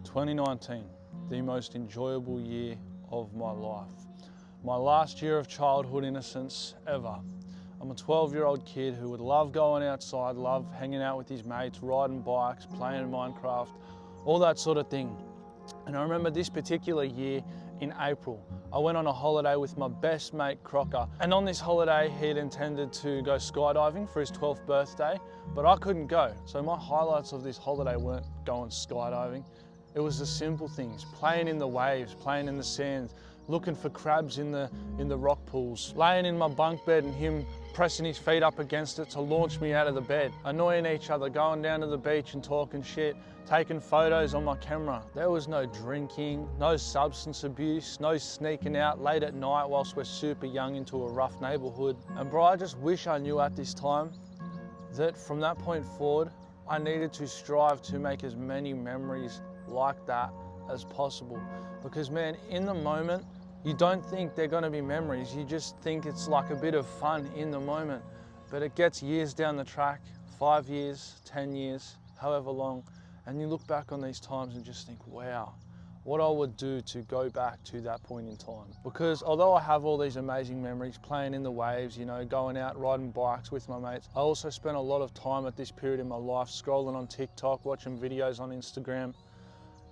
2019, the most enjoyable year of my life. My last year of childhood innocence ever. I'm a 12-year-old kid who would love going outside, love hanging out with his mates, riding bikes, playing Minecraft, all that sort of thing. And I remember this particular year in April, I went on a holiday with my best mate Crocker. And on this holiday, he'd intended to go skydiving for his 12th birthday, but I couldn't go. So my highlights of this holiday weren't going skydiving. It was the simple things, playing in the waves, playing in the sand, looking for crabs in the rock pools, laying in my bunk bed and him pressing his feet up against it to launch me out of the bed, annoying each other, going down to the beach and talking shit, taking photos on my camera. There was no drinking, no substance abuse, no sneaking out late at night whilst we're super young into a rough neighborhood. And bro, I just wish I knew at this time that from that point forward, I needed to strive to make as many memories like that as possible. Because man, in the moment, you don't think they're gonna be memories. You just think it's like a bit of fun in the moment. But it gets years down the track, 5 years, 10 years, however long, and you look back on these times and just think, wow, what I would do to go back to that point in time. Because although I have all these amazing memories, playing in the waves, you know, going out riding bikes with my mates, I also spent a lot of time at this period in my life scrolling on TikTok, watching videos on Instagram,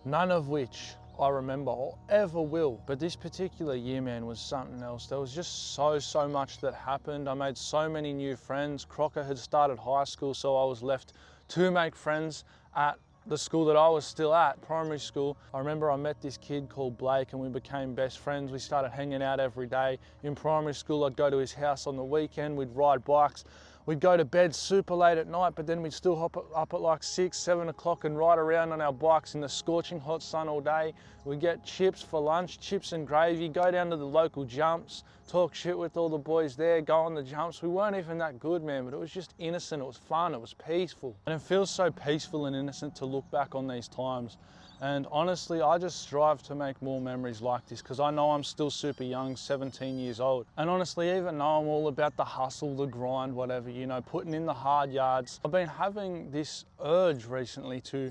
none of which I remember or ever will. But this particular year, man, was something else. There was just so much that happened. I made so many new friends. Crocker had started high school, so I was left to make friends at the school that I was still at, primary school. I remember I met this kid called Blake and we became best friends. We started hanging out every day. In primary school, I'd go to his house on the weekend, we'd ride bikes. We'd go to bed super late at night, but then we'd still hop up at like 6, 7 o'clock and ride around on our bikes in the scorching hot sun all day. We'd get chips for lunch, chips and gravy, go down to the local jumps, talk shit with all the boys there, go on the jumps. We weren't even that good, man, but it was just innocent, it was fun, it was peaceful. And it feels so peaceful and innocent to look back on these times. And honestly, I just strive to make more memories like this because I know I'm still super young, 17 years old. And honestly, even though I'm all about the hustle, the grind, whatever, you know, putting in the hard yards, I've been having this urge recently to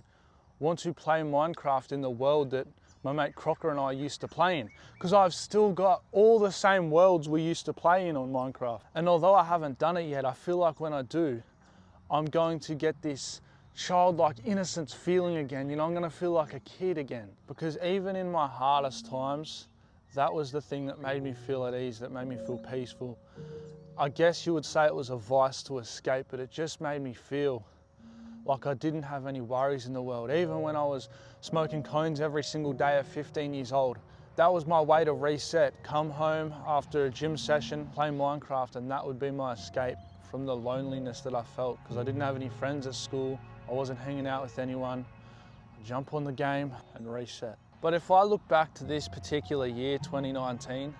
want to play Minecraft in the world that my mate Crocker and I used to play in. Because I've still got all the same worlds we used to play in on Minecraft. And although I haven't done it yet, I feel like when I do, I'm going to get this childlike innocence feeling again. You know, I'm gonna feel like a kid again. Because even in my hardest times, that was the thing that made me feel at ease, that made me feel peaceful. I guess you would say it was a vice to escape, but it just made me feel like I didn't have any worries in the world. Even when I was smoking cones every single day at 15 years old, that was my way to reset. Come home after a gym session, play Minecraft, and that would be my escape from the loneliness that I felt because I didn't have any friends at school. I wasn't hanging out with anyone. I'd jump on the game and reset. But if I look back to this particular year, 2019,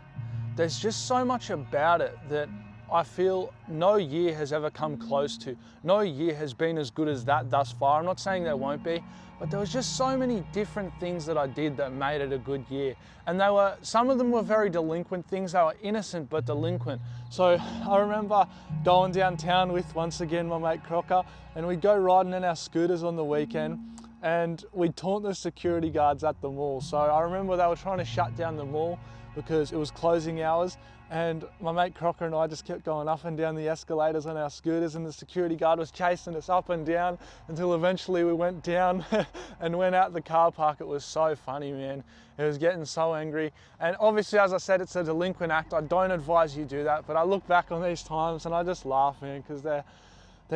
there's just so much about it that I feel no year has ever come close to. No year has been as good as that thus far. I'm not saying there won't be, but there was just so many different things that I did that made it a good year. And some of them were very delinquent things. They were innocent, but delinquent. So I remember going downtown with, once again, my mate Crocker, and we'd go riding in our scooters on the weekend and we'd taunt the security guards at the mall. So I remember they were trying to shut down the mall because it was closing hours. And my mate Crocker and I just kept going up and down the escalators on our scooters and the security guard was chasing us up and down until eventually we went down and went out the car park. It was so funny, man. It was getting so angry. And obviously, as I said, it's a delinquent act. I don't advise you do that, but I look back on these times and I just laugh, man, because they're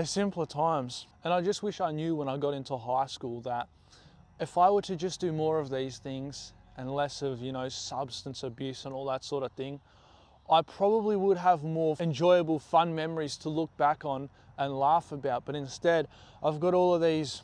simpler times. And I just wish I knew when I got into high school that if I were to just do more of these things and less of, you know, substance abuse and all that sort of thing, I probably would have more enjoyable, fun memories to look back on and laugh about. But instead, I've got all of these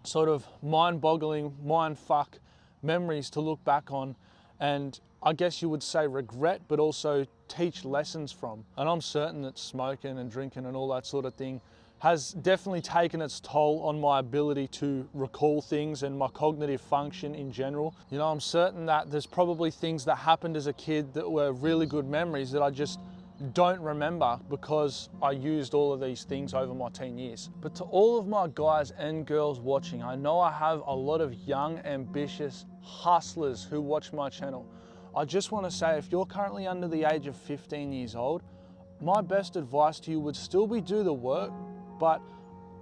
sort of mind-boggling, mind-fuck memories to look back on and I guess you would say regret, but also teach lessons from. And I'm certain that smoking and drinking and all that sort of thing has definitely taken its toll on my ability to recall things and my cognitive function in general. You know, I'm certain that there's probably things that happened as a kid that were really good memories that I just don't remember because I used all of these things over my teen years. But to all of my guys and girls watching, I know I have a lot of young, ambitious hustlers who watch my channel. I just want to say, if you're currently under the age of 15 years old, my best advice to you would still be do the work, but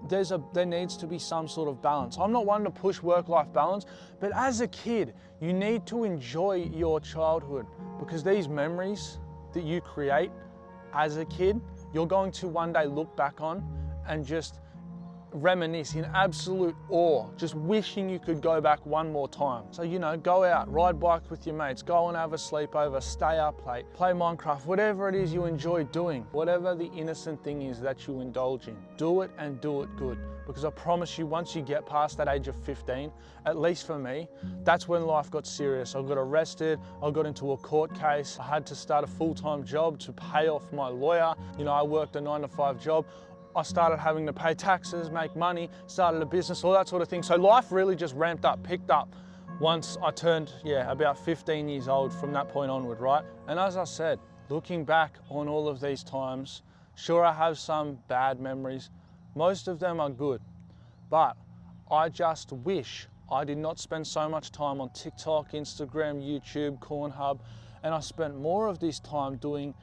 there needs to be some sort of balance. I'm not one to push work-life balance, but as a kid, you need to enjoy your childhood, because these memories that you create as a kid, you're going to one day look back on and just reminisce in absolute awe, just wishing you could go back one more time. So, you know, go out, ride bikes with your mates, go and have a sleepover, stay up late, play Minecraft, whatever it is you enjoy doing, whatever the innocent thing is that you indulge in, do it and do it good. Because I promise you, once you get past that age of 15, at least for me, that's when life got serious. I got arrested, I got into a court case, I had to start a full-time job to pay off my lawyer. You know, I worked a 9-to-5 job. I started having to pay taxes, make money, started a business, all that sort of thing. So life really just ramped up, picked up once I turned, about 15 years old from that point onward, right? And as I said, looking back on all of these times, sure, I have some bad memories. Most of them are good, but I just wish I did not spend so much time on TikTok, Instagram, YouTube, Cornhub, and I spent more of this time doing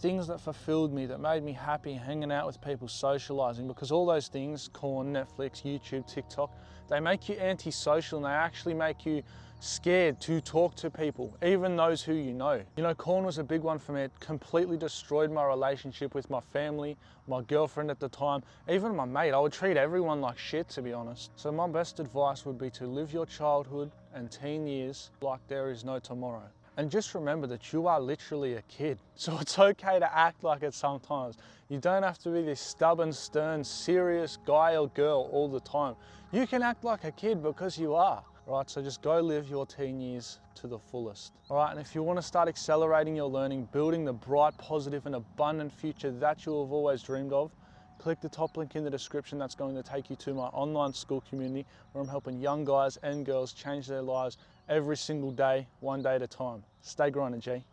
things that fulfilled me, that made me happy, hanging out with people, socializing, because all those things, Corn, Netflix, YouTube, TikTok, they make you antisocial and they actually make you scared to talk to people, even those who you know. You know, Corn was a big one for me. It completely destroyed my relationship with my family, my girlfriend at the time, even my mate. I would treat everyone like shit, to be honest. So my best advice would be to live your childhood and teen years like there is no tomorrow. And just remember that you are literally a kid. So it's okay to act like it sometimes. You don't have to be this stubborn, stern, serious guy or girl all the time. You can act like a kid because you are, right? So just go live your teen years to the fullest. All right, and if you want to start accelerating your learning, building the bright, positive, and abundant future that you have always dreamed of, click the top link in the description. That's going to take you to my online school community where I'm helping young guys and girls change their lives every single day, one day at a time. Stay grinding, G.